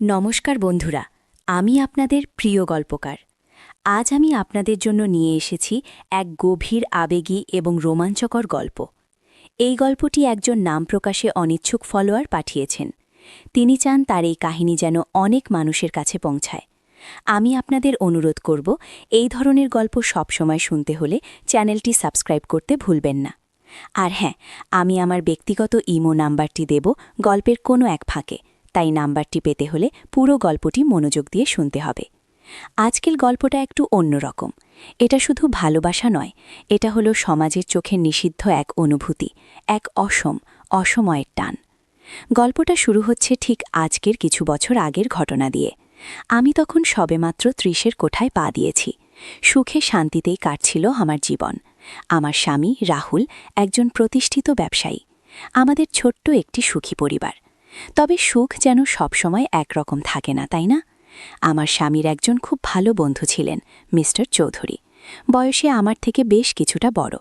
নমস্কার বন্ধুরা, আমি আপনাদের প্রিয় গল্পকার। আজ আমি আপনাদের জন্য নিয়ে এসেছি এক গভীর আবেগী এবং রোমাঞ্চকর গল্প। এই গল্পটি একজন নাম প্রকাশে অনিচ্ছুক ফলোয়ার পাঠিয়েছেন। তিনি চান তার এই কাহিনী যেন অনেক মানুষের কাছে পৌঁছায়। আমি আপনাদের অনুরোধ করব, এই ধরনের গল্প সবসময় শুনতে হলে চ্যানেলটি সাবস্ক্রাইব করতে ভুলবেন না। আর হ্যাঁ, আমি আমার ব্যক্তিগত ইমো নাম্বারটি দেব গল্পের কোনো এক ফাঁকে, তাই নাম্বারটি পেতে হলে পুরো গল্পটি মনোযোগ দিয়ে শুনতে হবে। আজকের গল্পটা একটু অন্যরকম। এটা শুধু ভালোবাসা নয়, এটা হলো সমাজের চোখে নিষিদ্ধ এক অনুভূতি, এক অসময়ের টান। গল্পটা শুরু হচ্ছে ঠিক আজকের কিছু বছর আগের ঘটনা দিয়ে। আমি তখন সবেমাত্র ৩০-এর কোঠায় পা দিয়েছি। সুখে শান্তিতেই কাটছিল আমার জীবন। আমার স্বামী রাহুল একজন প্রতিষ্ঠিত ব্যবসায়ী। আমাদের ছোট্ট একটি সুখী পরিবার। তবে সুখ যেন সবসময় একরকম থাকে না, তাই না? আমার স্বামীর একজন খুব ভালো বন্ধু ছিলেন, মিস্টার চৌধুরী। বয়সে আমার থেকে বেশ কিছুটা বড়।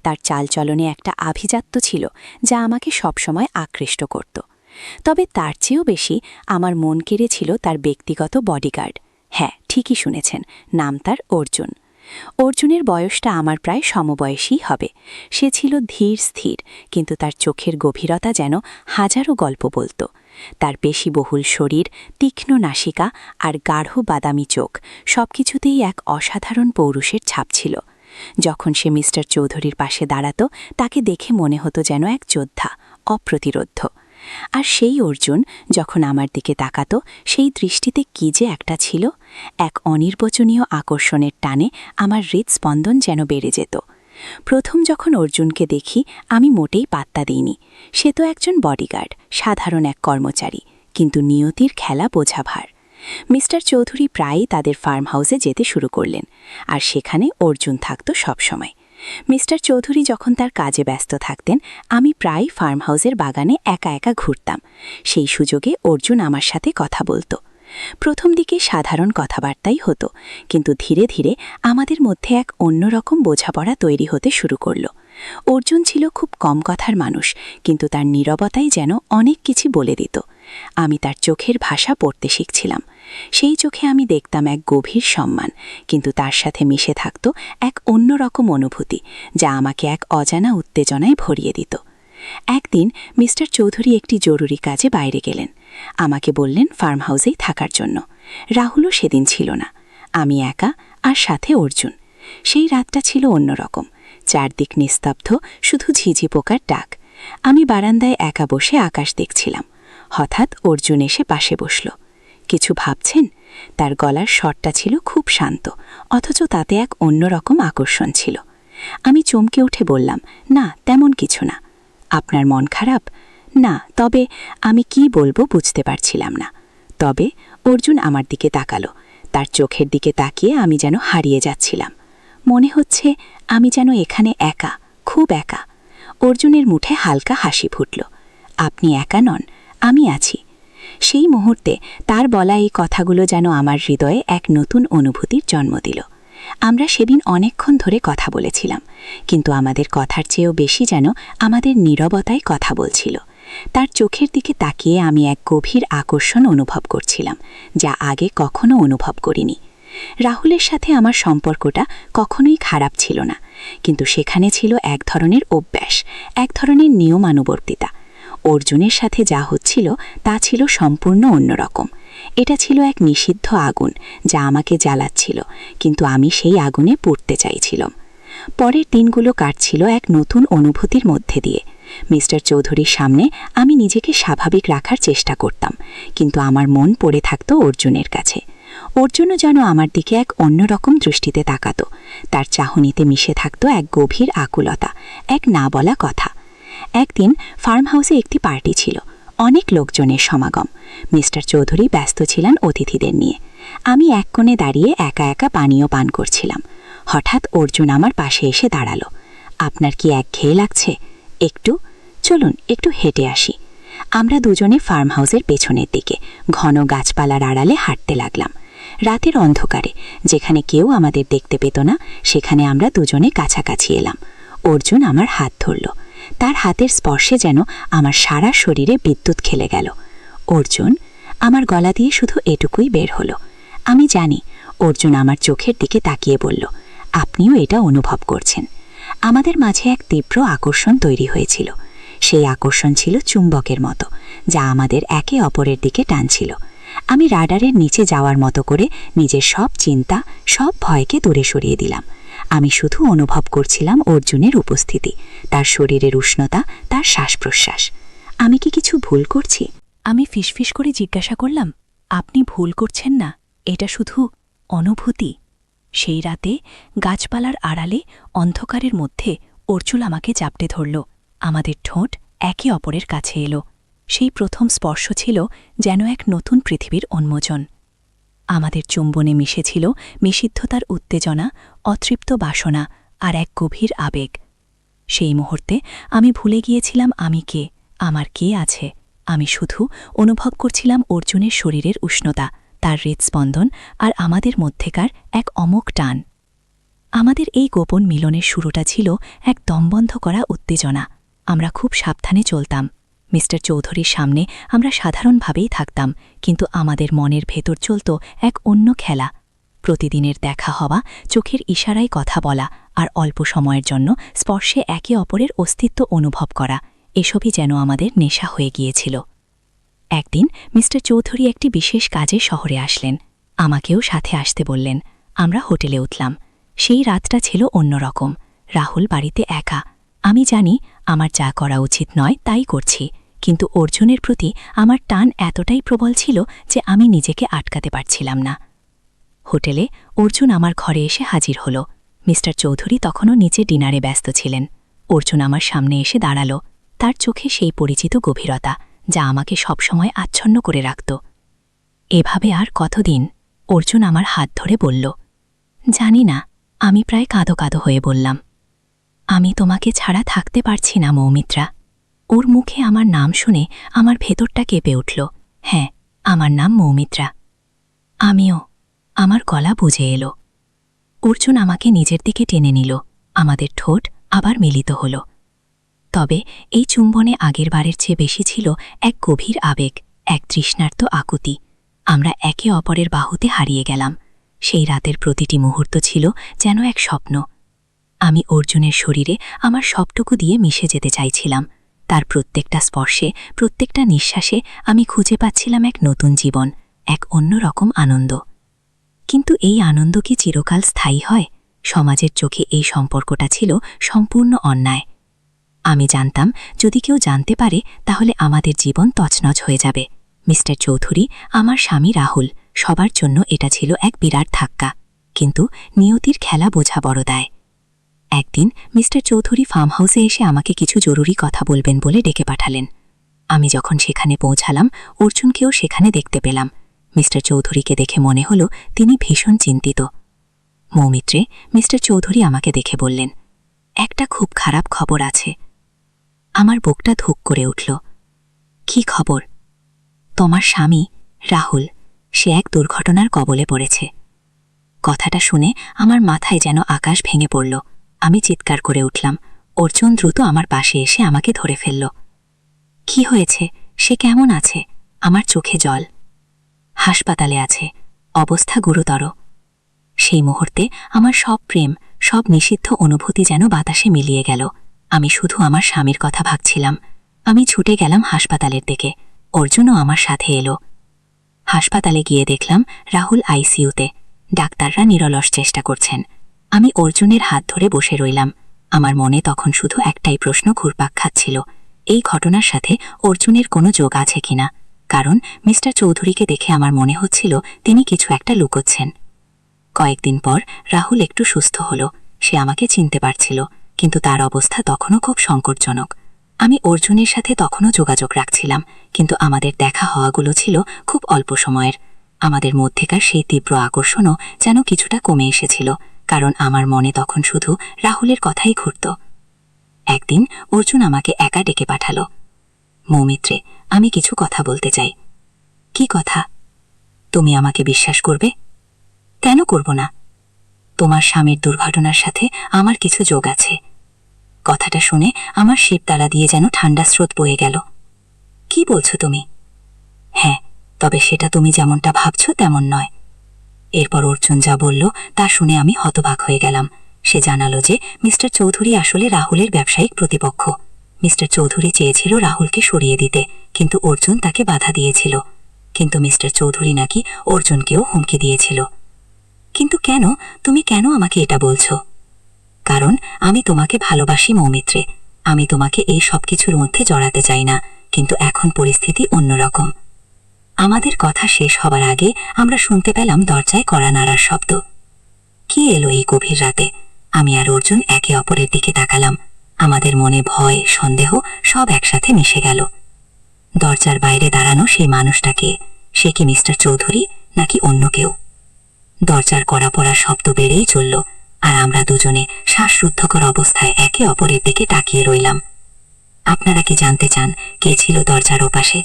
তার চালচলনে একটা আভিজাত্য ছিল যা আমাকে সবসময় আকৃষ্ট করত। তবে তার চেয়েও বেশি আমার মন কেড়েছিল তার ব্যক্তিগত বডিগার্ড। হ্যাঁ, ঠিকই শুনেছেন, নাম তার অর্জুন। অর্জুনের বয়সটা আমার প্রায় সমবয়সী হবে। সে ছিল ধীর স্থির, কিন্তু তার চোখের গভীরতা যেন হাজারো গল্প বলত। তার পেশিবহুল শরীর, তীক্ষ্ণ নাসিকা আর গাঢ় বাদামি চোখ সবকিছুতেই এক অসাধারণ পৌরুষের ছাপ ছিল। যখন সে মিস্টার চৌধুরীর পাশে দাঁড়াত, তাকে দেখে মনে হতো যেন এক যোদ্ধা, অপ্রতিরোধ্য। আর সেই অর্জুন যখন আমার দিকে তাকাত, সেই দৃষ্টিতে কি যে একটা ছিল, এক অনির্বচনীয় আকর্ষণের টানে আমার হৃৎস্পন্দন যেন বেড়ে যেত। প্রথম যখন অর্জুনকে দেখি, আমি মোটেই পাত্তা দিইনি। সে তো একজন বডিগার্ড, সাধারণ এক কর্মচারী, কিন্তু নিয়তির খেলা বোঝা ভার। মিস্টার চৌধুরী প্রায়ই তাদের ফার্ম হাউসে যেতে শুরু করলেন, আর সেখানে অর্জুন থাকত সবসময়। মিস্টার চৌধুরী যখন তার কাজে ব্যস্ত থাকতেন, আমি প্রায় ফার্ম হাউসের বাগানে একা একা ঘুরতাম। সেই সুযোগে অর্জুন আমার সাথে কথা বলত। প্রথম দিকে সাধারণ কথাবার্তাই হতো, কিন্তু ধীরে ধীরে আমাদের মধ্যে এক অন্যরকম বোঝাপড়া তৈরি হতে শুরু করল। অর্জুন ছিল খুব কম কথার মানুষ, কিন্তু তার নীরবতাই যেন অনেক কিছু বলে দিত। আমি তার চোখের ভাষা পড়তে শিখছিলাম। সেই চোখে আমি দেখতাম এক গভীর সম্মান, কিন্তু তার সাথে মিশে থাকত এক অন্যরকম অনুভূতি, যা আমাকে এক অজানা উত্তেজনায় ভরিয়ে দিত। একদিন মিস্টার চৌধুরী একটি জরুরি কাজে বাইরে গেলেন। আমাকে বললেন ফার্ম হাউসেই থাকার জন্য। রাহুলও সেদিন ছিল না। আমি একা, আর সাথে অর্জুন। সেই রাতটা ছিল অন্যরকম। চারদিক নিস্তব্ধ, শুধু ঝিঝি পোকার ডাক। আমি বারান্দায় একা বসে আকাশ দেখছিলাম। হঠাৎ অর্জুন এসে পাশে বসল। কিছু ভাবছেন? তার গলার স্বরটা ছিল খুব শান্ত, অথচ তাতে এক অন্যরকম আকর্ষণ ছিল। আমি চমকে উঠে বললাম, না, তেমন কিছু না। আপনার মন খারাপ? না, তবে আমি কি বলবো বুঝতে পারছিলাম না। তবে অর্জুন আমার দিকে তাকালো। তার চোখের দিকে তাকিয়ে আমি যেন হারিয়ে যাচ্ছিলাম। মনে হচ্ছে আমি যেন এখানে একা, খুব একা। অর্জুনের মুখে হালকা হাসি ফুটল। আপনি একা নন, আমি আছি। সেই মুহূর্তে তার বলা এই কথাগুলো যেন আমার হৃদয়ে এক নতুন অনুভূতির জন্ম দিল। আমরা সেদিন অনেকক্ষণ ধরে কথা বলেছিলাম, কিন্তু আমাদের কথার চেয়েও বেশি যেন আমাদের নীরবতায় কথা বলছিল। তার চোখের দিকে তাকিয়ে আমি এক গভীর আকর্ষণ অনুভব করছিলাম, যা আগে কখনো অনুভব করিনি। রাহুলের সাথে আমার সম্পর্কটা কখনোই খারাপ ছিল না, কিন্তু সেখানে ছিল এক ধরনের অভ্যাস, এক ধরনের নিয়মানুবর্তিতা। অর্জুনের সাথে যা হচ্ছিল তা ছিল সম্পূর্ণ অন্যরকম। এটা ছিল এক নিষিদ্ধ আগুন, যা আমাকে জ্বালাচ্ছিল, কিন্তু আমি সেই আগুনে পুড়তে চাইছিলাম। পরের দিনগুলো কাটছিল এক নতুন অনুভূতির মধ্যে দিয়ে। মিস্টার চৌধুরীর সামনে আমি নিজেকে স্বাভাবিক রাখার চেষ্টা করতাম, কিন্তু আমার মন পড়ে থাকত অর্জুনের কাছে। অর্জুনও যেন আমার দিকে এক অন্যরকম দৃষ্টিতে তাকাত। তার চাহনিতে মিশে থাকত এক গভীর আকুলতা, এক না বলা কথা। একদিন ফার্ম হাউসে একটি পার্টি ছিল, অনেক লোকজনের সমাগম। মিস্টার চৌধুরী ব্যস্ত ছিলেন অতিথিদের নিয়ে। আমি এক কোণে দাঁড়িয়ে একা একা পানীয় পান করছিলাম। হঠাৎ অর্জুন আমার পাশে এসে দাঁড়ালো। আপনার কি একঘেয়ে লাগছে? একটু চলুন একটু হেঁটে আসি। আমরা দুজনে ফার্ম হাউসের পেছনের দিকে ঘন গাছপালার আড়ালে হাঁটতে লাগলাম। রাতের অন্ধকারে, যেখানে কেউ আমাদের দেখতে পেত না, সেখানে আমরা দুজনে কাছাকাছি এলাম। অর্জুন আমার হাত ধরল। তার হাতের স্পর্শে যেন আমার সারা শরীরে বিদ্যুৎ খেলে গেল। অর্জুন, আমার গলা দিয়ে শুধু এটুকুই বের হলো, আমি জানি। অর্জুন আমার চোখের দিকে তাকিয়ে বলল, আপনিও এটা অনুভব করছেন। আমাদের মাঝে এক তীব্র আকর্ষণ তৈরি হয়েছিল। সেই আকর্ষণ ছিল চুম্বকের মতো, যা আমাদের একে অপরের দিকে টানছিল। আমি রাডারের নিচে যাওয়ার মতো করে নিজের সব চিন্তা, সব ভয়কে দূরে সরিয়ে দিলাম। আমি শুধু অনুভব করছিলাম অর্জুনের উপস্থিতি, তার শরীরের উষ্ণতা, তার শ্বাস প্রশ্বাস। আমি কি কিছু ভুল করছি? আমি ফিসফিস করে জিজ্ঞাসা করলাম, আপনি ভুল করছেন না, এটা শুধু অনুভূতি। সেই রাতে গাছপালার আড়ালে অন্ধকারের মধ্যে অর্জুন আমাকে চাপটে ধরল। আমাদের ঠোঁট একে অপরের কাছে এলো। সেই প্রথম স্পর্শ ছিল যেন এক নতুন পৃথিবীর উন্মোচন। আমাদের চুম্বনে মিশেছিল নিষিদ্ধতার উত্তেজনা, অতৃপ্ত বাসনা আর এক গভীর আবেগ। সেই মুহূর্তে আমি ভুলে গিয়েছিলাম আমি কে, আমার কে আছে। আমি শুধু অনুভব করছিলাম অর্জুনের শরীরের উষ্ণতা, তার হৃৎস্পন্দন আর আমাদের মধ্যেকার এক অমোঘ টান। আমাদের এই গোপন মিলনের শুরুটা ছিল এক দমবন্ধ করা উত্তেজনা। আমরা খুব সাবধানে চলতাম। মিস্টার চৌধুরীর সামনে আমরা সাধারণভাবেই থাকতাম, কিন্তু আমাদের মনের ভেতর চলত এক অন্য খেলা। প্রতিদিনের দেখা হওয়া, চোখের ইশারায় কথা বলা আর অল্প সময়ের জন্য স্পর্শে একে অপরের অস্তিত্ব অনুভব করা, এসবই যেন আমাদের নেশা হয়ে গিয়েছিল। একদিন মিস্টার চৌধুরী একটি বিশেষ কাজে শহরে আসলেন। আমাকেও সাথে আসতে বললেন। আমরা হোটেলে উঠলাম। সেই রাতটা ছিল অন্যরকম। রাহুল বাড়িতে একা। আমি জানি আমার যা করা উচিত নয় তাই করছি, কিন্তু অর্জুনের প্রতি আমার টান এতটাই প্রবল ছিল যে আমি নিজেকে আটকাতে পারছিলাম না। হোটেলে অর্জুন আমার ঘরে এসে হাজির হল। মিস্টার চৌধুরী তখনও নিচে ডিনারে ব্যস্ত ছিলেন। অর্জুন আমার সামনে এসে দাঁড়াল। তার চোখে সেই পরিচিত গভীরতা, যা আমাকে সবসময় আচ্ছন্ন করে রাখত। এভাবে আর কতদিন? অর্জুন আমার হাত ধরে বলল। জানি না, আমি প্রায় কাঁদো কাঁদো হয়ে বললাম। আমি তোমাকে ছাড়া থাকতে পারছি না মৌমিত্রা। ওর মুখে আমার নাম শুনে আমার ভেতরটা কেঁপে উঠল। হ্যাঁ, আমার নাম মৌমিত্রা। আমিও। আমার গলা বুঝে এলো। অর্জুন আমাকে নিজের দিকে টেনে নিল। আমাদের ঠোঁট আবার মিলিত হল। তবে এই চুম্বনে আগের বারের চেয়ে বেশি ছিল এক গভীর আবেগ, এক তৃষ্ণার্ত আকুতি। আমরা একে অপরের বাহুতে হারিয়ে গেলাম। সেই রাতের প্রতিটি মুহূর্ত ছিল যেন এক স্বপ্ন। আমি অর্জুনের শরীরে আমার সবটুকু দিয়ে মিশে যেতে চাইছিলাম। তার প্রত্যেকটা স্পর্শে, প্রত্যেকটা নিঃশ্বাসে আমি খুঁজে পাচ্ছিলাম এক নতুন জীবন, এক অন্যরকম আনন্দ। কিন্তু এই আনন্দ কি চিরকাল স্থায়ী হয়? সমাজের চোখে এই সম্পর্কটা ছিল সম্পূর্ণ অন্যায়। আমি জানতাম যদি কেউ জানতে পারে তাহলে আমাদের জীবন তছনছ হয়ে যাবে। মিস্টার চৌধুরী, আমার স্বামী রাহুল, সবার জন্য এটা ছিল এক বিরাট ধাক্কা। কিন্তু নিয়তির খেলা বোঝা বড় দায়। একদিন মিস্টার চৌধুরী ফার্ম হাউসে এসে আমাকে কিছু জরুরি কথা বলবেন বলে ডেকে পাঠালেন। আমি যখন সেখানে পৌঁছালাম, অর্জুনকেও সেখানে দেখতে পেলাম। মিস্টার চৌধুরীকে দেখে মনে হল তিনি ভীষণ চিন্তিত। মৌমিত্রে, মিস্টার চৌধুরী আমাকে দেখে বললেন, একটা খুব খারাপ খবর আছে। আমার বুকটা ধুক করে উঠল। কি খবর? তোমার স্বামী রাহুল, সে এক দুর্ঘটনার কবলে পড়েছে। কথাটা শুনে আমার মাথায় যেন আকাশ ভেঙে পড়ল। আমি চিৎকার করে উঠলাম। অর্জুন দ্রুত আমার পাশে এসে আমাকে ধরে ফেলল। কি হয়েছে? সে কেমন আছে? আমার চোখে জল। হাসপাতালে আছে, অবস্থা গুরুতর। সেই মুহূর্তে আমার সব প্রেম, সব নিষিদ্ধ অনুভূতি যেন বাতাসে মিলিয়ে গেল। আমি শুধু আমার স্বামীর কথা ভাবছিলাম। আমি ছুটে গেলাম হাসপাতালের দিকে। অর্জুনও আমার সাথে এলো। হাসপাতালে গিয়ে দেখলাম রাহুল আইসিইউতে। ডাক্তাররা নিরলস চেষ্টা করছেন। আমি অর্জুনের হাত ধরে বসে রইলাম। আমার মনে তখন শুধু একটাই প্রশ্ন ঘুরপাক খাচ্ছিল, এই ঘটনার সাথে অর্জুনের কোনো যোগ আছে কিনা। কারণ মিস্টার চৌধুরীকে দেখে আমার মনে হচ্ছিল তিনি কিছু একটা লুকোচ্ছেন। কয়েকদিন পর রাহুল একটু সুস্থ হল। সে আমাকে চিনতে পারছিল, কিন্তু তার অবস্থা তখনও খুব সংকটজনক। আমি অর্জুনের সাথে তখনও যোগাযোগ রাখছিলাম, কিন্তু আমাদের দেখা হওয়াগুলো ছিল খুব অল্প সময়ের। আমাদের মধ্যেকার সেই তীব্র আকর্ষণও যেন কিছুটা কমে এসেছিল, কারণ আমার মনে তখন শুধু রাহুলের কথাই ঘুরত। একদিন অর্জুন আমাকে একা ডেকে পাঠাল। মৌমিত্রে, আমি কিছু কথা বলতে চাই। কি কথা? তুমি আমাকে বিশ্বাস করবে? কেন করব না? তোমার স্বামীর দুর্ঘটনার সাথে আমার কিছু যোগ আছে। কথাটা শুনে আমার শিরদাঁড়া দিয়ে যেন ঠান্ডা স্রোত বয়ে গেল। কি বলছো তুমি? হ্যাঁ, তবে সেটা তুমি যেমনটা ভাবছো তেমন নয়। এরপর অর্জুন যা বলল তা শুনে আমি হতবাক হয়ে গেলাম। সে জানালো যে মিস্টার চৌধুরী আসলে রাহুলের ব্যবসায়িক প্রতিপক্ষ। মিস্টার চৌধুরী চেয়েছিল রাহুলকে সরিয়ে দিতে, কিন্তু অর্জুন তাকে বাধা দিয়েছিল। কিন্তু মিস্টার চৌধুরী নাকি অর্জুনকেও হুমকি দিয়েছিল। কিন্তু কেন? তুমি কেন আমাকে এটা বলছো? কারণ আমি তোমাকে ভালোবাসি মৌমিত্রে। আমি তোমাকে এই সব কিছুর মধ্যে জড়াতে চাই না, কিন্তু এখন পরিস্থিতি অন্যরকম। আমাদের কথা শেষ হবার আগে আমরা শুনতে পেলাম দরজায় কড়া নাড়ার শব্দ। কি এলো এই গভীর রাতে? আমি আর অর্জুন একে অপরের দিকে তাকালাম। আমাদের মনে ভয়, সন্দেহ সব একসাথে মিশে গেল। দরজার বাইরে দাঁড়ানো সেই মানুষটাকে, সে কি মিস্টার চৌধুরী নাকি অন্য কেউ? দরজার কড়া পড়ার শব্দ বেড়েই চলল, আর আমরা দুজনে শ্বাসরুদ্ধকর অবস্থায় একে অপরের দিকে তাকিয়ে রইলাম। আপনারা কি জানতে চান কে ছিল দরজার ওপাশে?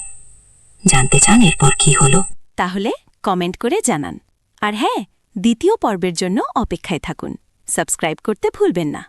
জানতে চান এরপর কি হলো? তাহলে কমেন্ট করে জানান। আর হ্যাঁ, দ্বিতীয় পর্বের জন্য অপেক্ষায় থাকুন। সাবস্ক্রাইব করতে ভুলবেন না।